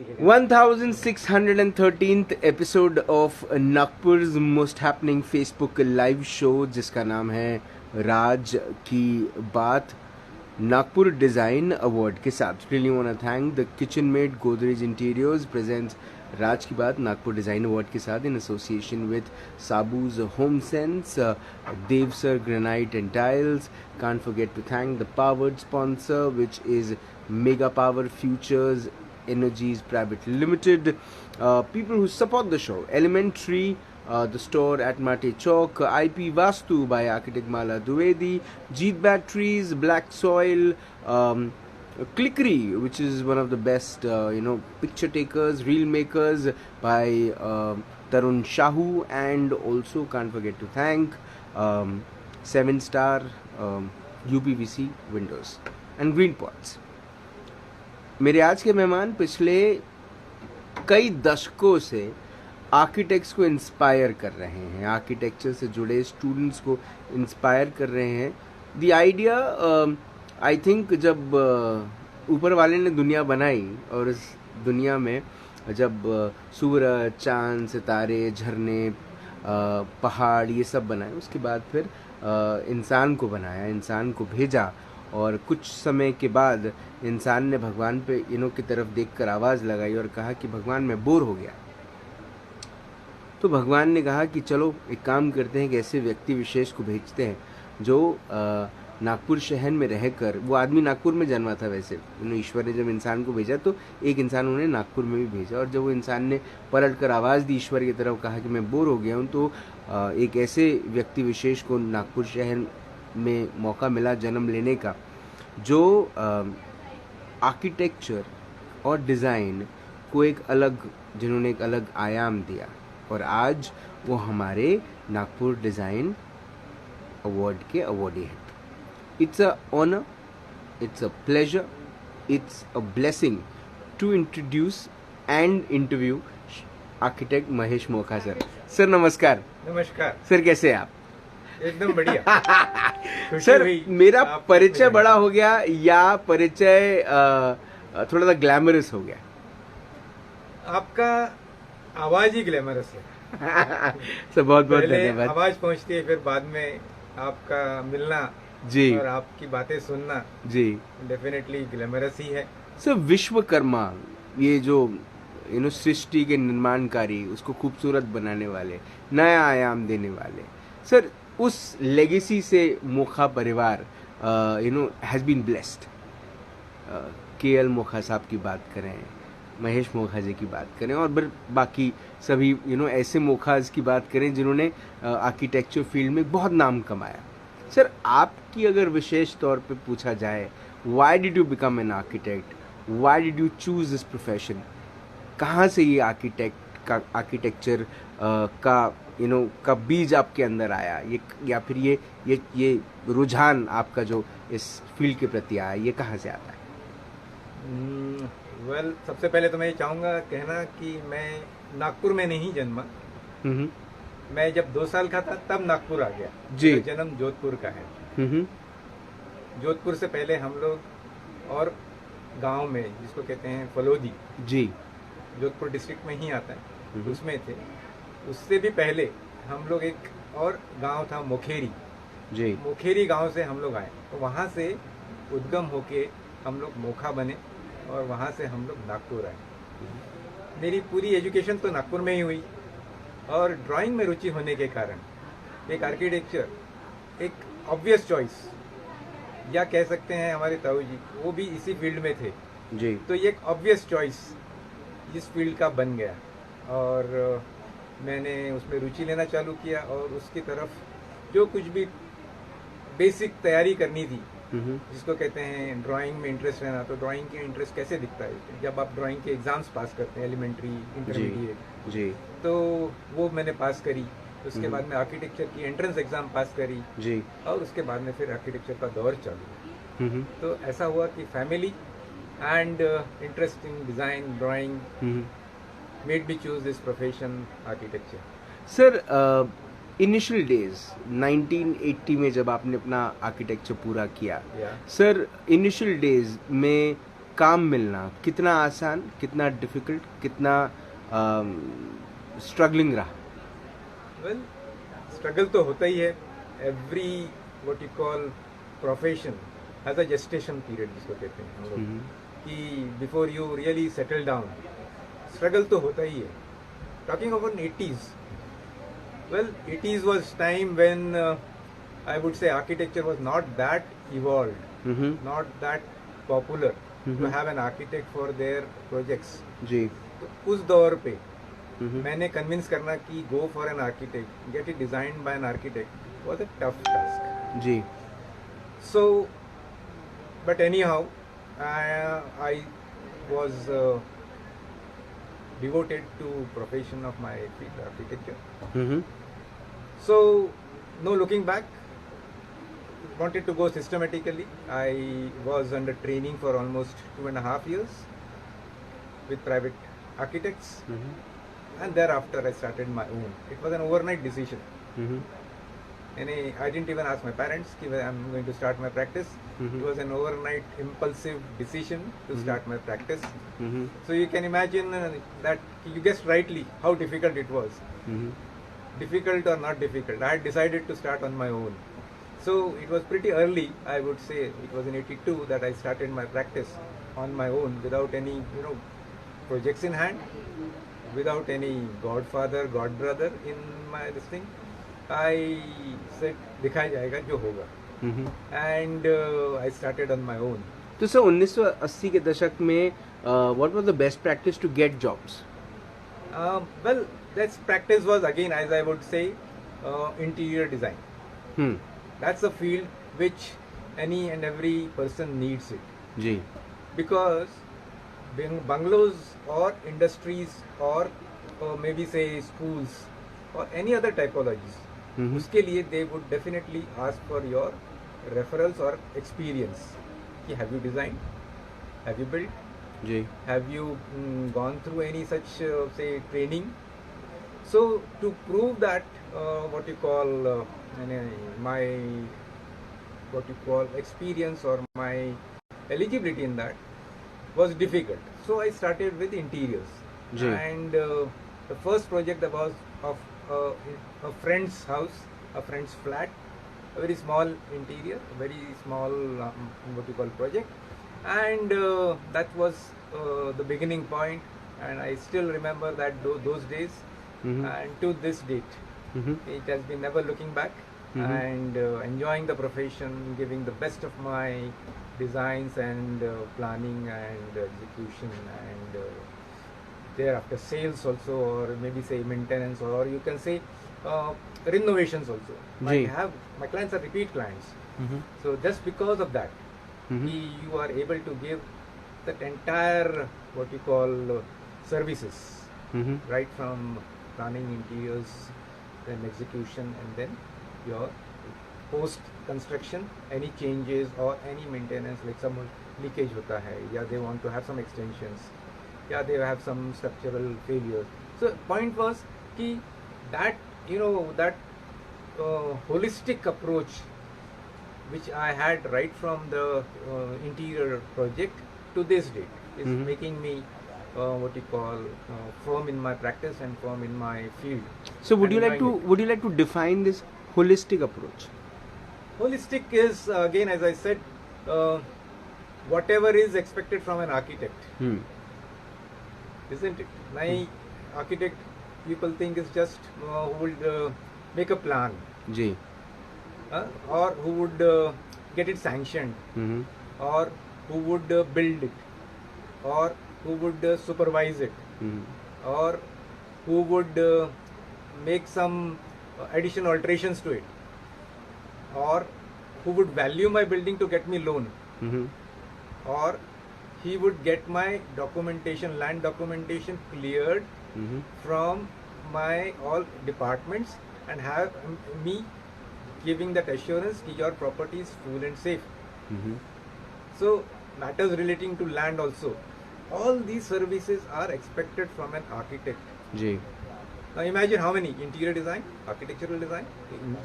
1613th episode of Nagpur's most happening Facebook live show जिसका नाम है राज की बात नागपुर डिज़ाइन अवार्ड के साथ। Really want to thank the kitchen made Godrej interiors presents Raj Ki Baat Nagpur design award के साथ in association with Sabooj home sense, Dev sir granite and tiles. Can't forget to thank the powered sponsor which is mega power futures Energies Private Limited, people who support the show, Elementary, the store at Mate Chowk, IP Vastu by Architect Mala Dwivedi, Jeet Batteries, Black Soil, Clickery, which is one of the best picture takers, reel makers by Tarun Shahu, and also can't forget to thank 7-star UPVC windows and green pots. मेरे आज के मेहमान पिछले कई दशकों से architects को inspire कर रहे हैं, आर्किटेक्चर से जुड़े स्टूडेंट्स को इंस्पायर कर रहे हैं। द आइडिया आई थिंक जब ऊपर वाले ने दुनिया बनाई और इस दुनिया में जब सूरज, चांद, सितारे, झरने, पहाड़ ये सब बनाए, उसके बाद फिर इंसान को बनाया, इंसान को भेजा और कुछ समय के बाद इंसान ने भगवान पे की तरफ देखकर आवाज़ लगाई और कहा कि भगवान मैं बोर हो गया। तो भगवान ने कहा कि चलो एक काम करते हैं कि ऐसे व्यक्ति विशेष को भेजते हैं जो नागपुर शहर में रहकर, वो आदमी नागपुर में जन्मा था वैसे, ईश्वर ने जब इंसान को भेजा तो एक इंसान उन्हें नागपुर में भी भेजा, और जब वो इंसान ने पलट कर आवाज़ दी ईश्वर की तरफ, कहा कि मैं बोर हो गया हूँ, तो एक ऐसे व्यक्ति विशेष को नागपुर शहर में मौका मिला जन्म लेने का जो आर्किटेक्चर और डिज़ाइन को जिन्होंने एक अलग आयाम दिया, और आज वो हमारे नागपुर डिज़ाइन अवार्ड के अवॉर्डी हैं। It's a honour, it's a pleasure, it's a blessing to introduce and interview architect Mahesh Mokha sir. Sir नमस्कार। नमस्कार सर, कैसे हैं आप? एकदम बढ़िया। सर, मेरा परिचय बड़ा हो गया या परिचय थोड़ा सा ग्लैमरस हो गया? आपका आवाज ही ग्लैमरस है। सर बहुत बहुत धन्यवाद। आवाज पहुंचती है, फिर बाद में आपका मिलना जी और आपकी बातें सुनना जी डेफिनेटली ग्लैमरस ही है। सर, विश्वकर्मा, ये जो सृष्टि के निर्माणकारी, उसको खूबसूरत बनाने वाले, नया आयाम देने वाले, सर उस लेगेसी से मोखा परिवार has been blessed. KL Mokha साहब की बात करें, महेश मोखा जी की बात करें, और बाकी सभी ऐसे मोखाज की बात करें जिन्होंने आर्किटेक्चर फील्ड में बहुत नाम कमाया। सर, आपकी अगर विशेष तौर पे पूछा जाए, why did you become an architect, why did you choose this profession, कहाँ से ये आर्किटेक्चर का बीज आपके अंदर आया, ये या फिर ये रुझान आपका जो इस फील्ड के प्रति आया, ये कहाँ से आता है? वेल, सबसे पहले तो मैं ये चाहूँगा कहना कि मैं नागपुर में नहीं जन्मा। मैं जब 2 साल का था तब नागपुर आ गया जी। जन्म जोधपुर का है। जोधपुर से पहले हम लोग और गांव में, जिसको कहते हैं फलोदी जी, जोधपुर डिस्ट्रिक्ट में ही आता है, उसमें थे। उससे भी पहले हम लोग एक और गांव था मोखेरी जी, मोखेरी गांव से हम लोग आए, तो वहाँ से उद्गम होके हम लोग मोखा बने और वहाँ से हम लोग नागपुर आए। मेरी पूरी एजुकेशन तो नागपुर में ही हुई, और ड्राइंग में रुचि होने के कारण एक आर्किटेक्चर एक ऑब्वियस चॉइस, या कह सकते हैं हमारे ताऊ जी वो भी इसी फील्ड में थे जी, तो ये एक ऑब्वियस चॉइस इस फील्ड का बन गया, और मैंने उसमें रुचि लेना चालू किया, और उसकी तरफ जो कुछ भी बेसिक तैयारी करनी थी, जिसको कहते हैं ड्राइंग में इंटरेस्ट रहना, तो ड्राइंग के इंटरेस्ट कैसे दिखता है जब आप ड्राइंग के एग्जाम्स पास करते हैं, एलिमेंट्री, इंटरमीडिएट जी, तो वो मैंने पास करी। उसके बाद में आर्किटेक्चर की एंट्रेंस एग्जाम पास करी जी, और उसके बाद में फिर आर्किटेक्चर का दौर चालू। तो ऐसा हुआ कि family and interest in design, drawing made me choose this profession, architecture. Sir, initial days 1980 में जब आपने अपना आर्किटेक्चर पूरा किया, सर इनिशियल डेज में काम मिलना कितना आसान, कितना डिफिकल्ट, कितना स्ट्रगलिंग रहा? वेल, स्ट्रगल तो होता ही है. Every what you call profession has a gestation period, जिसको कहते हैं हम लोग, कि before you really settle down, struggle तो होता ही है. Talking about 80s, well, 80s was time when I would say architecture was not that evolved, not that popular to have an architect for their projects. जी. तो उस दौर पे मैंने convince करना कि go for an architect, get it designed by an architect was a tough task. जी. So, but anyhow, I was devoted to profession of my field, architecture. So, no looking back, wanted to go systematically. I was under training for almost 2.5 years with private architects, and thereafter I started my own. It was an overnight decision. And I didn't even ask my parents कि I'm going to start my practice. It was an overnight impulsive decision to start my practice. So you can imagine that you guessed rightly how difficult it was. Difficult or not difficult, I had decided to start on my own. So it was pretty early, I would say. It was in 82 that I started my practice on my own without any projects in hand, without any godfather, godbrother in my this thing. I said दिखाया जाएगा जो होगा, and I started on my own. तो sir 1980 के दशक में what was the best practice to get jobs? Well, that practice was again, as I would say, interior design. That's a field which any and every person needs it. Ji. Because bungalows or industries or maybe say schools or any other typologies, उसके लिए they would definitely ask for your referrals or experience. कि have you designed, have you built, ji. have you gone through any such say training. So to prove that what you call my what you call experience or my eligibility in that was difficult. So I started with interiors. Ji. And the first project that was of a friend's house, a friend's flat, a very small interior, very small what you call project, and that was the beginning point. And I still remember that those days, and to this date, it has been never looking back, and enjoying the profession, giving the best of my designs and planning and execution, and thereafter sales also, or maybe say maintenance, or you can say renovations also. My clients are repeat clients. So just because of that, you are able to give that entire what you call services, right from planning, interiors, then execution, and then your post construction, any changes or any maintenance, like some leakage hota hai, yeah, they want to have some extensions, yeah, they have some structural failures. So point was ki that that holistic approach which I had right from the interior project to this date is making me what you call firm in my practice and firm in my field. So would you like to define this holistic approach? Holistic is again, as I said, whatever is expected from an architect, isn't it? My architect, people think is just who would make a plan, or who would get it sanctioned, or who would build it, or who would supervise it, or who would make some additional alterations to it, or who would value my building to get me loan, or he would get my documentation, land documentation cleared from my all departments and have me giving that assurance that your property is full and safe. So matters relating to land also, all these services are expected from an architect. Now imagine how many: interior design, architectural design,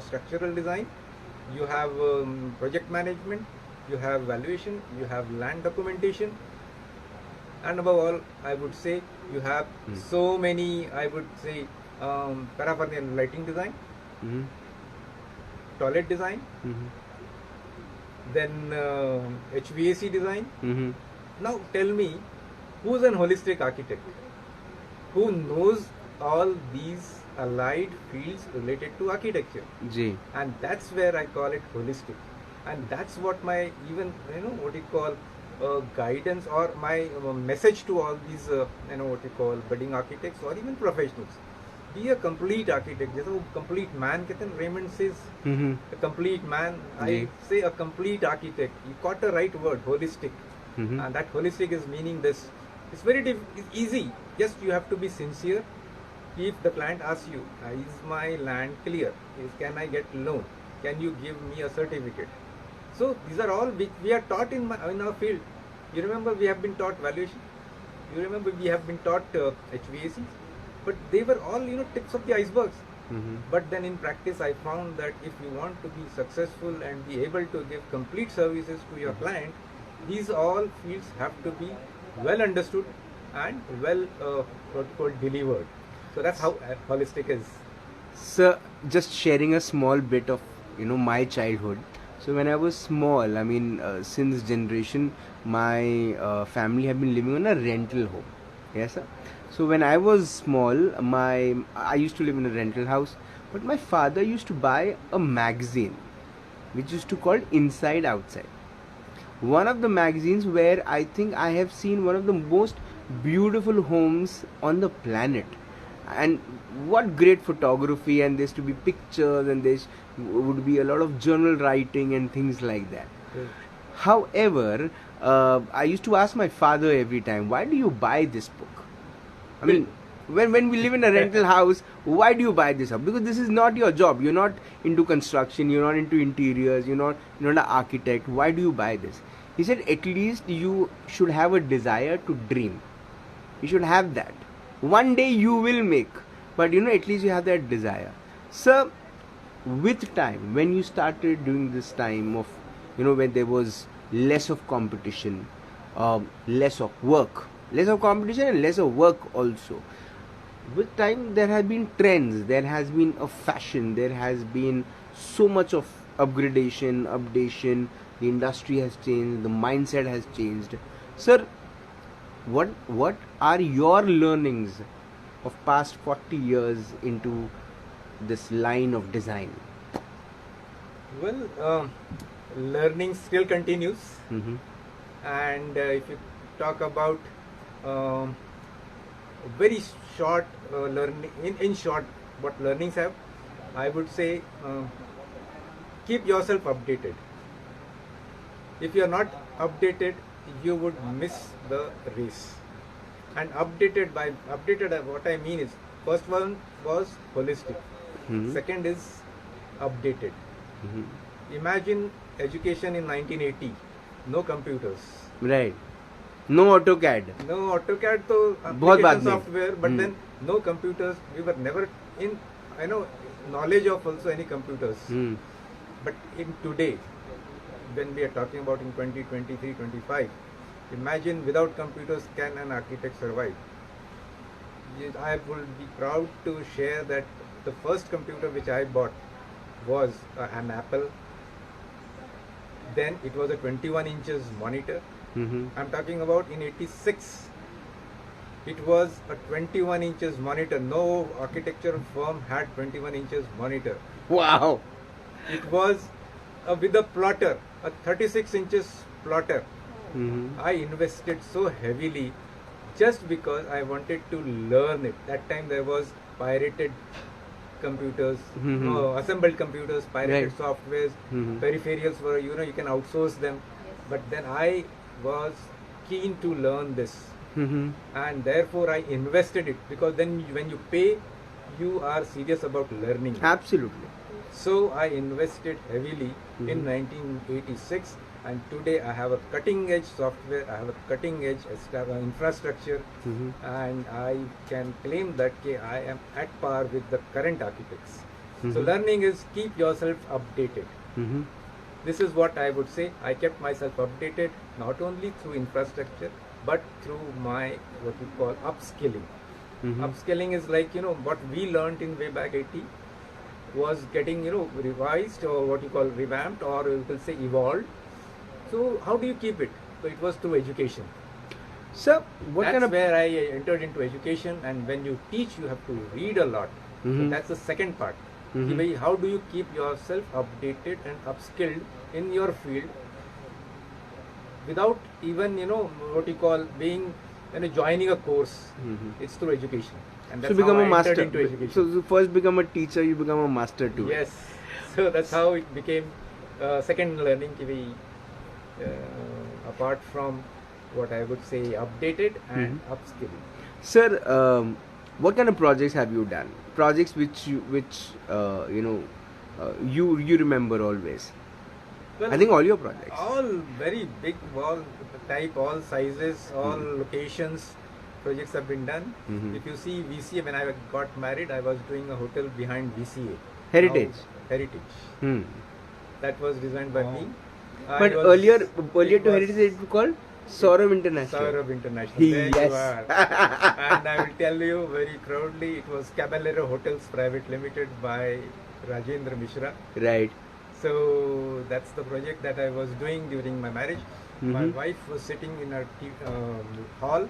structural design, you have project management, you have valuation, you have land documentation, And above all, I would say you have so many, I would say, paraphernalia, lighting design, toilet design, then HVAC design. Now tell me, who's an holistic architect who knows all these allied fields related to architecture? Ji. And that's where I call it holistic. And that's what my even, what you call guidance or my message to all these, what you call budding architects or even professionals. Be a complete architect. जैसे वो complete man कहते हैं, Raymond says a complete man. I say a complete architect. You got the right word, holistic. And that holistic is meaning this. It's very it's easy. Just you have to be sincere. If the client asks you, is my land clear? Can I get loan? Can you give me a certificate? So these are all we are taught in our field. You remember we have been taught valuation. You remember we have been taught HVAC. But they were all, tips of the icebergs. But then in practice, I found that if you want to be successful and be able to give complete services to your client, these all fields have to be well understood and well delivered. So that's how holistic is. Sir, just sharing a small bit of, my childhood. So when I was small, I mean, since generation, my family have been living in a rental home. Yes, sir. So when I was small, I used to live in a rental house, but my father used to buy a magazine, which used to call Inside Outside. One of the magazines where I think I have seen one of the most beautiful homes on the planet. And what great photography, and there's to be pictures, and there would be a lot of journal writing and things like that. However, I used to ask my father every time, why do you buy this book? I mean, when we live in a rental house, why do you buy this up? Because this is not your job. You're not into construction. You're not into interiors. You're not an architect. Why do you buy this? He said, at least you should have a desire to dream. You should have that. One day you will make, but at least you have that desire. Sir, with time, when you started doing this time of, when there was less of competition, less of work, less of competition and less of work also. With time, there have been trends, there has been a fashion, there has been so much of upgradation, updation, the industry has changed, the mindset has changed. Sir, what are your learnings of past 40 years into this line of design? Well, learning still continues. And if you talk about very short learning, in short, what learnings have, I would say keep yourself updated. If you are not updated, you would miss the race. And updated, what I mean is, first one was holistic, second is updated. Imagine education in 1980, no computers, right? No AutoCAD. No AutoCAD, so application software, but then no computers. We were never in, knowledge of also any computers. But in today, when we are talking about in 2023, 25, imagine without computers, can an architect survive? I would be proud to share that the first computer which I bought was an Apple. Then it was a 21 inches monitor. I'm talking about in 86. It was a 21 inches monitor. No architecture firm had 21 inches monitor. Wow. It was with a plotter, a 36 inches plotter. I invested so heavily just because I wanted to learn it. That time there was pirated computers, assembled computers, pirated softwares, peripherals were, you can outsource them. But then I was keen to learn this, and therefore I invested it, because then when you pay, you are serious about learning. Absolutely. So I invested heavily in 1986, and today I have a cutting edge software, I have a cutting edge infrastructure, and I can claim that I am at par with the current architects. So learning is keep yourself updated. This is what I would say. I kept myself updated not only through infrastructure, but through my what we call upskilling. Upskilling is like, what we learned in way back 80 was getting, revised, or what you call revamped, or you can say evolved. So how do you keep it? So it was through education. So that's where I entered into education, and when you teach, you have to read a lot. So that's the second part. How do you keep yourself updated and upskilled in your field without even, what you call being, joining a course? It's through education. And that's so become how a master. Into education. So you first become a teacher, you become a master too. Yes. So that's how it became second learning. Apart from what I would say updated and upskilling. Sir, what kind of projects have you done? Projects which you remember always. Well, I think all your projects. All very big, all type, all sizes, all locations. Projects have been done. If you see VCA, when I got married, I was doing a hotel behind VCA. Heritage. Heritage. That was designed by me. But earlier to Heritage, it was called Saurav International. Saurav International. There yes. You are. And I will tell you very proudly, it was Caballero Hotels Private Limited by Rajendra Mishra. Right. So that's the project that I was doing during my marriage. My wife was sitting in her hall,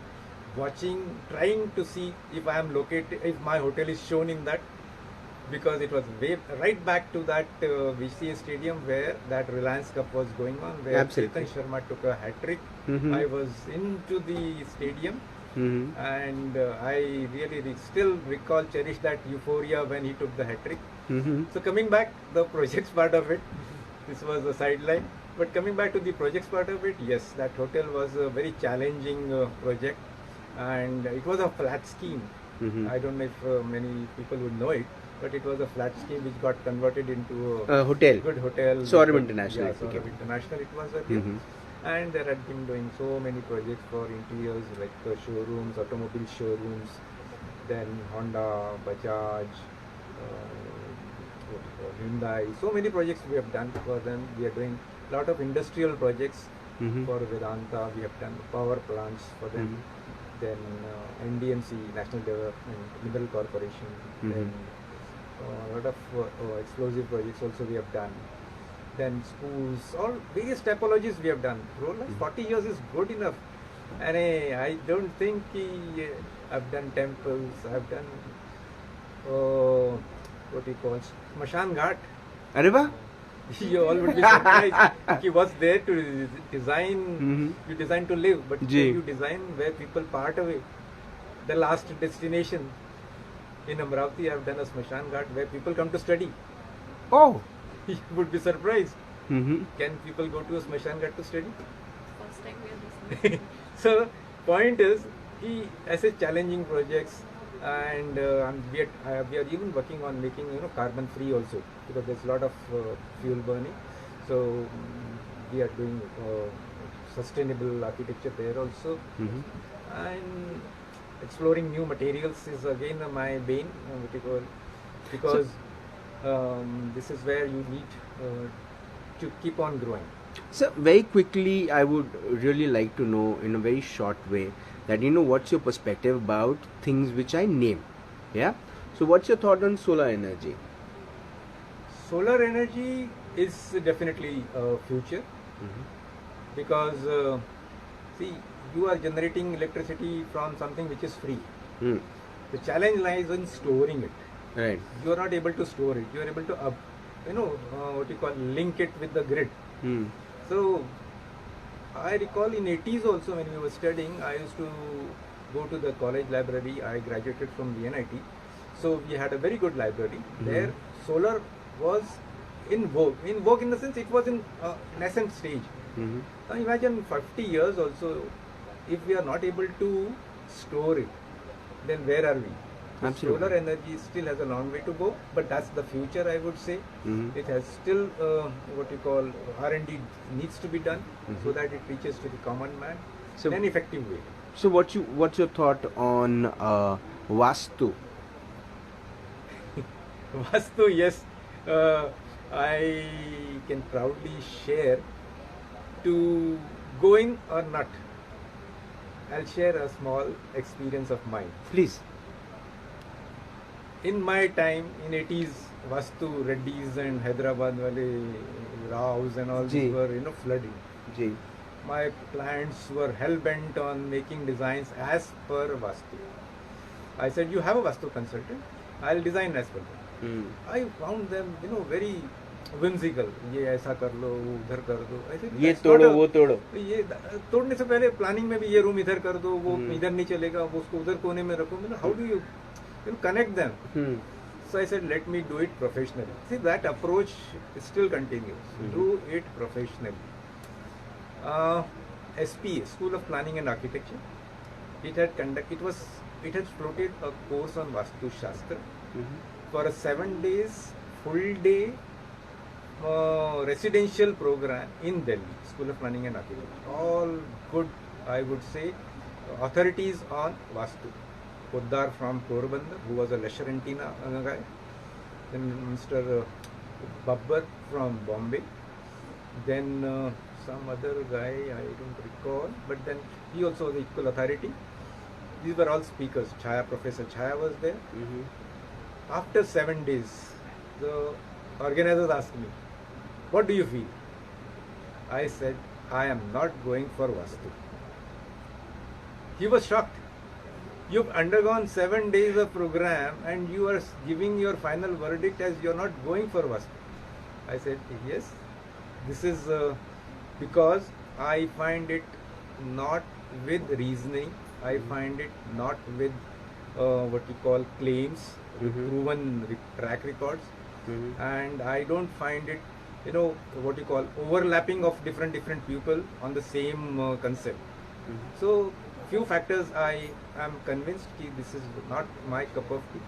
watching, trying to see if I am located, if my hotel is shown in that, because it was right back to that VCA stadium where that Reliance Cup was going on, where Chetan Sharma took a hat-trick. I was into the stadium, and I really still cherish that euphoria when he took the hat-trick. So coming back, the projects part of it, this was the sideline. But coming back to the projects part of it, yes, that hotel was a very challenging project, and it was a flat scheme. I don't know if many people would know it, but it was a flat scheme which got converted into a hotel. Good hotel. Saurav International. Yeah, Saurav International it was earlier. And there had been doing so many projects for interiors like showrooms, automobile showrooms, then Honda, Bajaj, Hyundai. So many projects we have done for them. We are doing a lot of industrial projects for Vedanta. We have done power plants for them. Then NDMC, National Development Mineral Corporation. Then a lot of explosive projects also we have done. Then schools, all various typologies we have done. Like 40 years is good enough. And I don't think I've done temples, I've done what you call Smashan Ghat. Areva? You all would be surprised. He was there to design, you design to live, but you design where people part away. The last destination in Amravati, I have done a Smashan Ghat where people come to study. Oh! You would be surprised. Can people go to a Smashan Ghat to study? First time we are listening. So, point is, he has a challenging projects, and we are even working on making carbon free also, because there's a lot of fuel burning. So we are doing sustainable architecture there also, and exploring new materials is again my bane, because this is where you need to keep on growing. So very quickly, I would really like to know in a very short way that what's your perspective about things which I name. Yeah. So what's your thought on solar energy? Solar energy is definitely a future, because see, you are generating electricity from something which is free. The challenge lies in storing it. Right. You are not able to store it. You are able to what you call link it with the grid. So I recall in 80s also, when we were studying, I used to go to the college library. I graduated from the NIT, so we had a very good library. There solar was in vogue in the sense it was in nascent stage. Now imagine 50 years also, if we are not able to store it, then where are we? Absolutely. Solar energy still has a long way to go, but that's the future, I would say. It has still what you call R&D needs to be done, so that it reaches to the common man in an effective way. So what's your thought on Vastu? Vastu, yes, I can proudly share, to go in or not. I'll share a small experience of mine. Please. In my time, in 80s, Vastu, Reddy's and Hyderabad wale Raos and all these were, flooding. Ji. My clients were hell-bent on making designs as per Vastu. I said, you have a Vastu consultant, I'll design as per them. I found them, very whimsical. ये ऐसा कर लो, वो उधर कर दो. I said, ये तोड़ो, वो तोड़ो. ये तोड़ने से पहले प्लानिंग में भी ये रूम इधर कर दो, वो इधर नहीं चलेगा, वो उसको उधर कोने में रखो. How do you connect them? So I said, let me do it professionally. See, that approach still continues. Do it professionally. SPA, School of Planning and Architecture, it had floated a course on Vastu Shastra for a 7 days full day residential program in Delhi. School of Planning and Architecture. All good, I would say, authorities on Vastu. Poddar from Porbandar, who was a Lasharantina guy. Then Mr. Babbar from Bombay. Then some other guy, I don't recall, but then he also was the equal authority. These were all speakers. Professor Chaya was there. After 7 days, the organizers asked me, what do you feel? I said, I am not going for Vastu. He was shocked. You've undergone 7 days of program and you are giving your final verdict as you're not going for Vastu. I said, yes, this is because I find it not with reasoning, I find it not with what you call claims, proven track records, and I don't find it, what you call overlapping of different people on the same concept. So few factors I am convinced that this is not my cup of tea,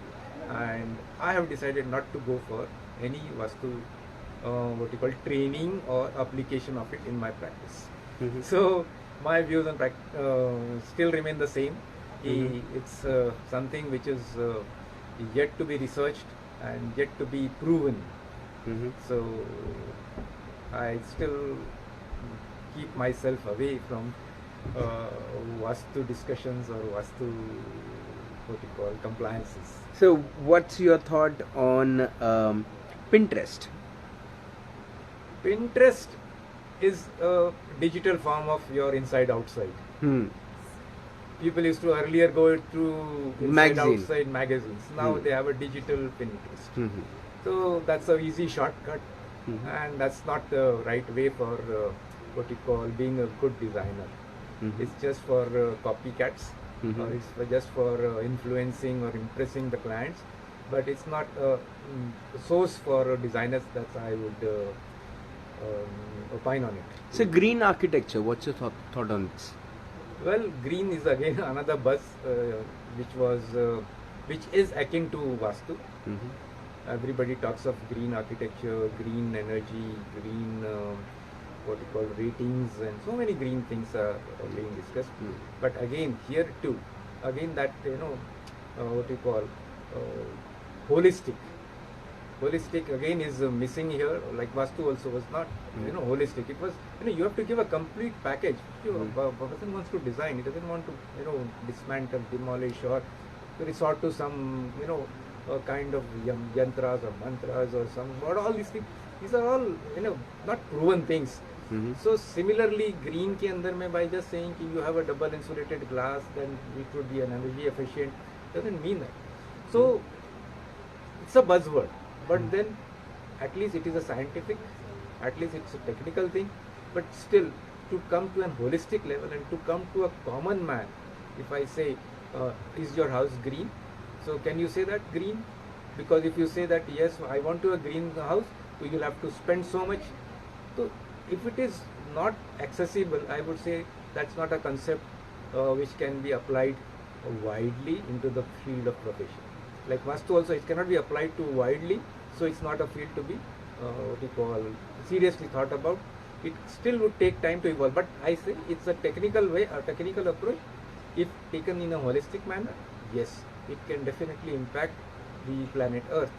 and I have decided not to go for any Vastu what you call training or application of it in my practice. So my views on still remain the same. It's something which is yet to be researched and yet to be proven. So I still keep myself away from Vastu discussions or Vastu what you call compliances. So what's your thought on Pinterest? Pinterest is a digital form of your inside-outside. People used to earlier go to inside-outside magazines. Now they have a digital Pinterest. So that's an easy shortcut, and that's not the right way for what you call being a good designer. It's just for copycats, or it's just for influencing or impressing the clients, but it's not a source for designers that I would opine on it. So green architecture, what's your thought on this? Well, green is again another buzz which is akin to Vastu. Everybody talks of green architecture, green energy, green what you call ratings, and so many green things are being discussed. But again, here too, again that what you call holistic. Holistic again is missing here. Like Vastu also was not holistic. It was you have to give a complete package. A person wants to design. He doesn't want to dismantle, demolish, or resort to some a kind of yantras or mantras or some. What all these things? These are all not proven things. So similarly, green ke andar mein by just saying you have a double insulated glass, then it would be an energy efficient, doesn't mean that. So it's a buzzword, but then at least it is a scientific, at least it's a technical thing, but still to come to an holistic level and to come to a common man, if I say, is your house green? So can you say that green? Because if you say that yes, I want to a green house, so you'll have to spend so much. So if it is not accessible, I would say that's not a concept which can be applied widely into the field of profession. Like Vastu also, it cannot be applied to widely, so it's not a field to be what you call seriously thought about. It still would take time to evolve, but I say it's a technical way, a technical approach. If taken in a holistic manner, yes, it can definitely impact the planet Earth.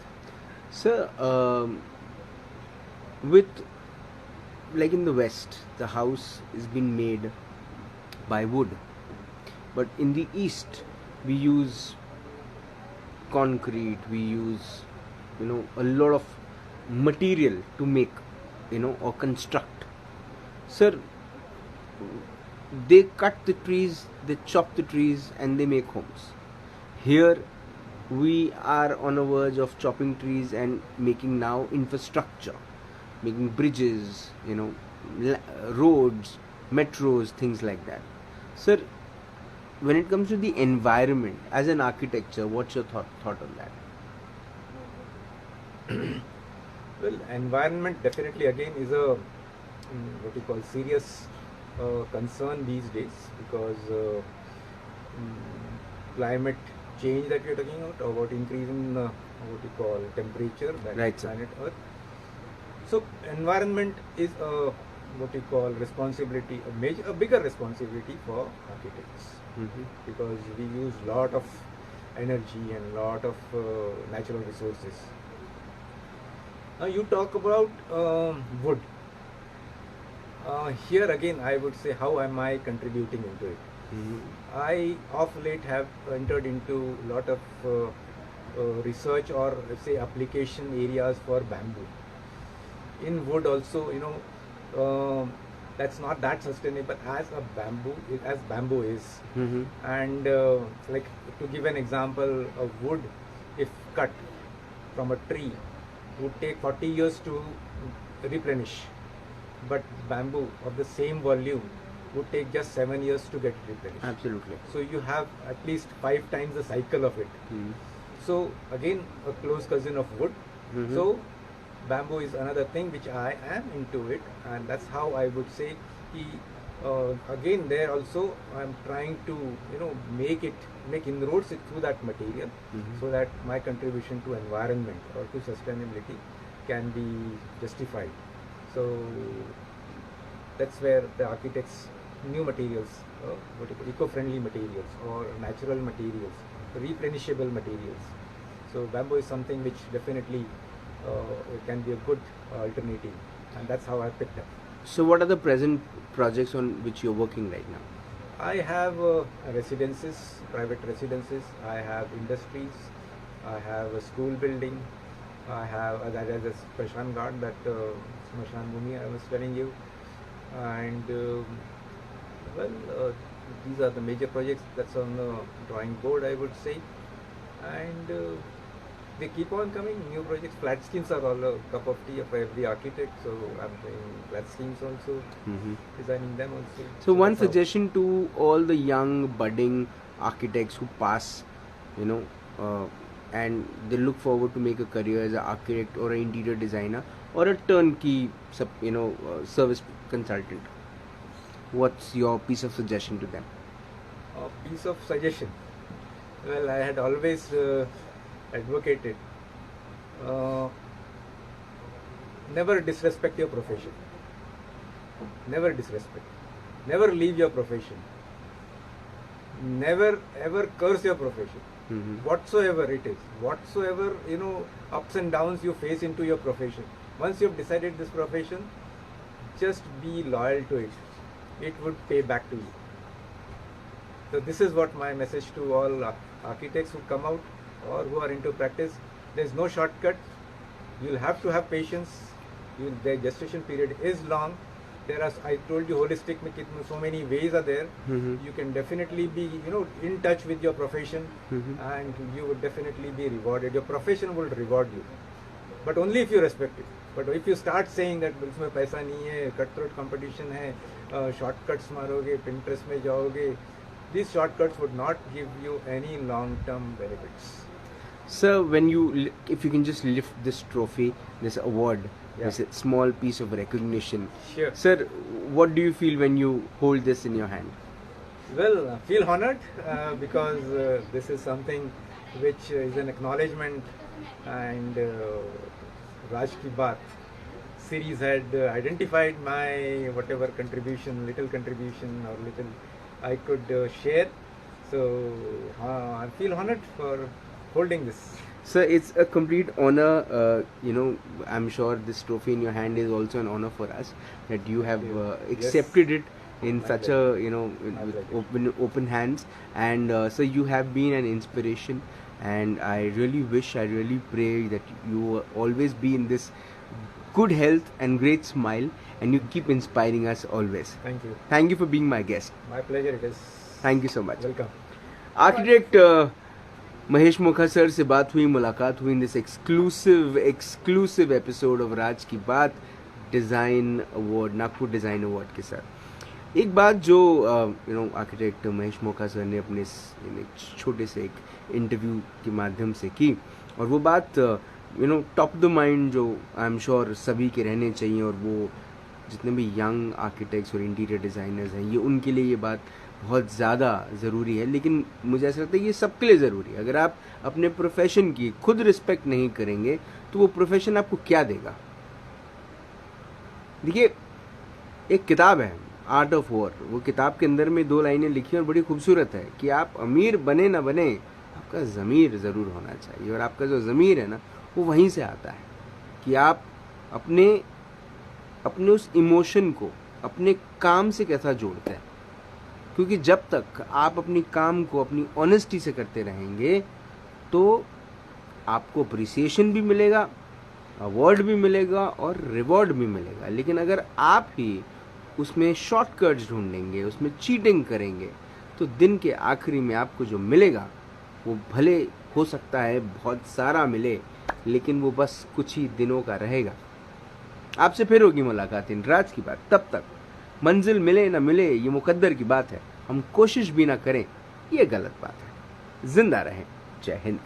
Sir, with like in the West, the house is being made by wood, but in the East we use concrete, we use, a lot of material to make, or construct. Sir, they cut the trees, they chop the trees, and they make homes. Here we are on a verge of chopping trees and making now infrastructure, making bridges, roads, metros, things like that. Sir, when it comes to the environment as an architecture, what's your thought on that? Well, environment definitely again is a what you call serious concern these days, because climate change that we are talking about increase in what you call temperature, that Right, sir. planet Earth. So environment is a what you call responsibility, a bigger responsibility for architects, because we use lot of energy and lot of natural resources. Now you talk about wood. Here again I would say, how am I contributing into it? I of late have entered into a lot of research, or let's say application areas for bamboo. In wood also, that's not that sustainable as bamboo is. And like, to give an example, a wood, if cut from a tree, would take 40 years to replenish, but bamboo of the same volume would take just 7 years to get replenished. Absolutely. So you have at least 5 times the cycle of it. So again, a close cousin of wood. So bamboo is another thing which I am into it, and that's how I would say again there also I'm trying to make inroads through that material, so that my contribution to environment or to sustainability can be justified. So that's where the architects new materials, eco-friendly materials or natural materials, replenishable materials. So bamboo is something which definitely can be a good alternative, and that's how I picked up. So what are the present projects on which you're working right now? I have residences, private residences, I have industries, I have a school building, I have that is a Smashan Ghat, that Smashan Bhumi I was telling you, and these are the major projects that's on the drawing board, I would say, and they keep on coming, new projects. Flat schemes are all a cup of tea for every architect, so I'm doing flat schemes also, designing them also. So one suggestion to all the young budding architects who pass, and they look forward to make a career as an architect or an interior designer or a turnkey, service consultant. What's your piece of suggestion to them? A piece of suggestion. Well, I had always advocated, never disrespect your profession. Never disrespect. Never leave your profession. Never ever curse your profession. Whatsoever it is, whatsoever ups and downs you face into your profession. Once you've decided this profession, just be loyal to it. It would pay back to you. So this is what my message to all architects who come out or who are into practice. There's no shortcut. You'll have to have patience. Their gestation period is long. There are, I told you, holistic, so many ways are there. You can definitely be, in touch with your profession, and you would definitely be rewarded. Your profession will reward you, but only if you respect it. But if you start saying that इसमें पैसा नहीं है, cutthroat competition है, shortcuts मारोगे, Pinterest में जाओगे, these shortcuts would not give you any long-term benefits. Sir, if you can just lift this trophy, this award, this small piece of recognition. Sure. Sir, what do you feel when you hold this in your hand? Well, I feel honored because this is something which is an acknowledgement, and Raj Ki Baat series had identified my whatever contribution, little contribution or little I could share. So I feel honored for holding this. Sir, it's a complete honor. I'm sure this trophy in your hand is also an honor for us, that you have accepted it in My such pleasure. a, you know, My with pleasure. open hands. And so you have been an inspiration, and I really wish, I really pray that you will always be in this good health and great smile, and you keep inspiring us always. Thank you. Thank you for being my guest. My pleasure it is. Thank you so much. Welcome. Architect Mahesh Mokha sir से बात हुई, मुलाकात हुई in this exclusive episode of Raj Ki Baat, design award, Nagpur design award के साथ। एक बात जो आर्किटेक्ट महेश मोखा सर ने अपने छोटे से एक इंटरव्यू के माध्यम से की, और वो बात टॉप द माइंड जो आई एम श्योर सभी के रहने चाहिए, और वो जितने भी यंग आर्किटेक्ट्स और इंटीरियर डिज़ाइनर्स हैं, ये उनके लिए ये बात बहुत ज़्यादा ज़रूरी है। लेकिन मुझे ऐसा लगता है ये सबके लिए ज़रूरी है। अगर आप अपने प्रोफेशन की खुद रिस्पेक्ट नहीं करेंगे तो वो प्रोफेशन आपको क्या देगा। देखिए, एक किताब है आर्ट ऑफ वॉर, वो किताब के अंदर में 2 लाइनें लिखी और बड़ी खूबसूरत है कि आप अमीर बने ना बने, आपका ज़मीर ज़रूर होना चाहिए। और आपका जो ज़मीर है ना, वो वहीं से आता है कि आप अपने उस इमोशन को अपने काम से कैसा जोड़ते हैं। क्योंकि जब तक आप अपनी काम को अपनी ऑनेस्टी से करते रहेंगे तो आपको अप्रिसिएशन भी मिलेगा, अवार्ड भी मिलेगा और रिवॉर्ड भी मिलेगा। लेकिन अगर आप ही उसमें शॉर्टकट्स ढूंढेंगे, उसमें चीटिंग करेंगे, तो दिन के आखिरी में आपको जो मिलेगा वो भले हो सकता है बहुत सारा मिले, लेकिन वो बस कुछ ही दिनों का रहेगा। आपसे फिर होगी मुलाकात इन राज की बात। तब तक मंजिल मिले ना मिले ये मुकद्दर की बात है, हम कोशिश भी ना करें ये गलत बात है। जिंदा रहें। जय हिंद।